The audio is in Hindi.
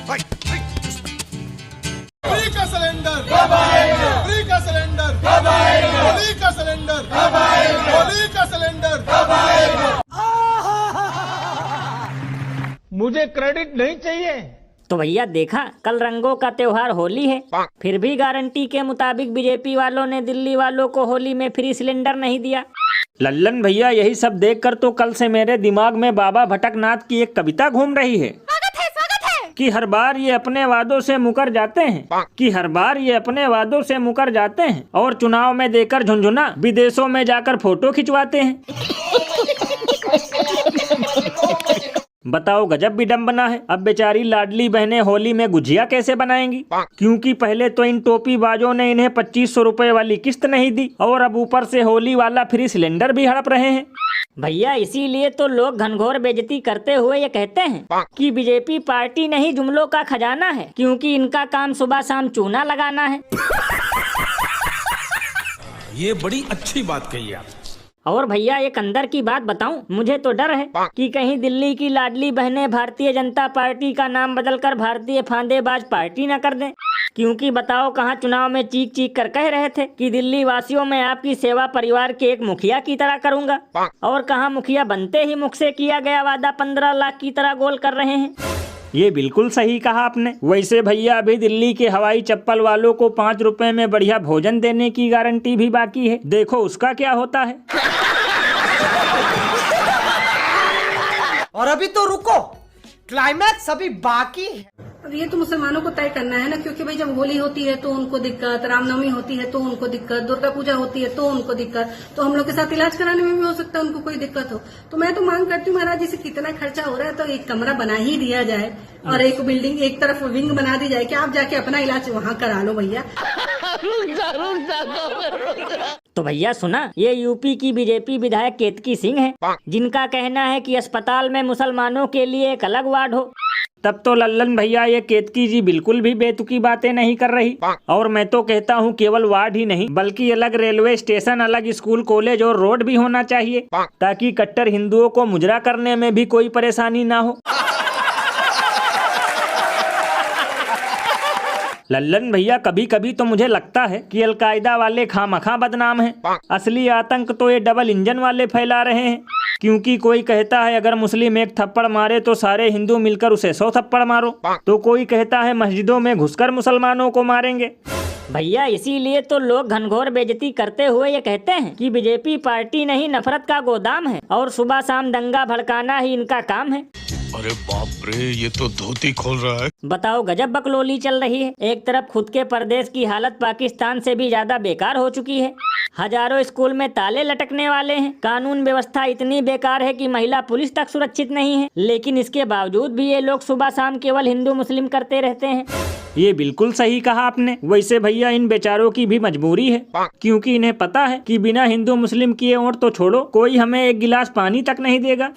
फ्री का सिलेंडर कब आएगा? फ्री का सिलेंडर कब आएगा? होली का सिलेंडर कब आएगा? होली का सिलेंडर कब आएगा? मुझे क्रेडिट नहीं चाहिए। तो भैया देखा, कल रंगों का त्योहार होली है, फिर भी गारंटी के मुताबिक बीजेपी वालों ने दिल्ली वालों को होली में फ्री सिलेंडर नहीं दिया। लल्लन भैया, यही सब देखकर तो कल से मेरे दिमाग में बाबा भटकनाथ की एक कविता घूम रही है कि हर बार ये अपने वादों से मुकर जाते हैं, कि हर बार ये अपने वादों से मुकर जाते हैं और चुनाव में देकर झुंझुना विदेशों में जाकर फोटो खिंचवाते हैं। बताओ, गजब विडम्बना है। अब बेचारी लाडली बहनें होली में गुजिया कैसे बनाएंगी? क्योंकि पहले तो इन टोपी बाजों ने इन्हें 2500 रुपए वाली किस्त नहीं दी और अब ऊपर से होली वाला फ्री सिलेंडर भी हड़प रहे हैं। भैया इसीलिए तो लोग घनघोर बेइज्जती करते हुए ये कहते हैं कि बीजेपी पार्टी नहीं जुमलों का खजाना है, क्योंकि इनका काम सुबह शाम चूना लगाना है। ये बड़ी अच्छी बात कही आप। और भैया एक अंदर की बात बताऊं, मुझे तो डर है कि कहीं दिल्ली की लाडली बहनें भारतीय जनता पार्टी का नाम बदलकर भारतीय फांदेबाज पार्टी न कर दें। क्योंकि बताओ, कहाँ चुनाव में चीख चीख कर कह रहे थे कि दिल्ली वासियों में आपकी सेवा परिवार के एक मुखिया की तरह करूंगा, और कहाँ मुखिया बनते ही मुख से किया गया वादा 15 लाख की तरह गोल कर रहे हैं। ये बिल्कुल सही कहा आपने। वैसे भैया, अभी दिल्ली के हवाई चप्पल वालों को 5 रुपए में बढ़िया भोजन देने की गारंटी भी बाकी है। देखो उसका क्या होता है। और अभी तो रुको, क्लाइमैक्स अभी बाकी है। अब ये तो मुसलमानों को तय करना है ना, क्योंकि भाई जब होली होती है तो उनको दिक्कत, रामनवमी होती है तो उनको दिक्कत, दुर्गा पूजा होती है तो उनको दिक्कत, तो हम लोग के साथ इलाज कराने में भी हो सकता है उनको कोई दिक्कत हो। तो मैं तो मांग करती हूँ महाराज जी से, कितना खर्चा हो रहा है तो एक कमरा बना ही दिया जाए और एक बिल्डिंग, एक तरफ विंग बना दी जाए कि आप जाके अपना इलाज वहाँ करा लो भैया। तो भैया सुना, ये यूपी की बीजेपी विधायक केतकी सिंह है, जिनका कहना है कि अस्पताल में मुसलमानों के लिए एक अलग वार्ड हो। तब तो लल्लन भैया, ये केतकी जी बिल्कुल भी बेतुकी बातें नहीं कर रही। और मैं तो कहता हूँ केवल वार्ड ही नहीं, बल्कि अलग रेलवे स्टेशन, अलग स्कूल, कॉलेज और रोड भी होना चाहिए, ताकि कट्टर हिंदुओं को मुजरा करने में भी कोई परेशानी ना हो। लल्लन भैया, कभी कभी तो मुझे लगता है कि अलकायदा वाले खामखा बदनाम हैं। असली आतंक तो ये डबल इंजन वाले फैला रहे हैं। क्योंकि कोई कहता है अगर मुस्लिम एक थप्पड़ मारे तो सारे हिंदू मिलकर उसे 100 थप्पड़ मारो, तो कोई कहता है मस्जिदों में घुसकर मुसलमानों को मारेंगे। भैया इसीलिए तो लोग घनघोर बेइज्जती करते हुए ये कहते हैं कि बीजेपी पार्टी नहीं नफरत का गोदाम है और सुबह शाम दंगा भड़काना ही इनका काम है। अरे बाप रे, ये तो धोती खोल रहा है। बताओ, गजब बकलोली चल रही है। एक तरफ खुद के प्रदेश की हालत पाकिस्तान से भी ज्यादा बेकार हो चुकी है। हजारों स्कूल में ताले लटकने वाले हैं। कानून व्यवस्था इतनी बेकार है कि महिला पुलिस तक सुरक्षित नहीं है, लेकिन इसके बावजूद भी ये लोग सुबह शाम केवल हिंदू मुस्लिम करते रहते हैं। ये बिल्कुल सही कहा आपने। वैसे भैया, इन बेचारों की भी मजबूरी है, क्योंकि इन्हें पता है कि बिना हिंदू मुस्लिम किए वोट तो छोड़ो, कोई हमें एक गिलास पानी तक नहीं देगा।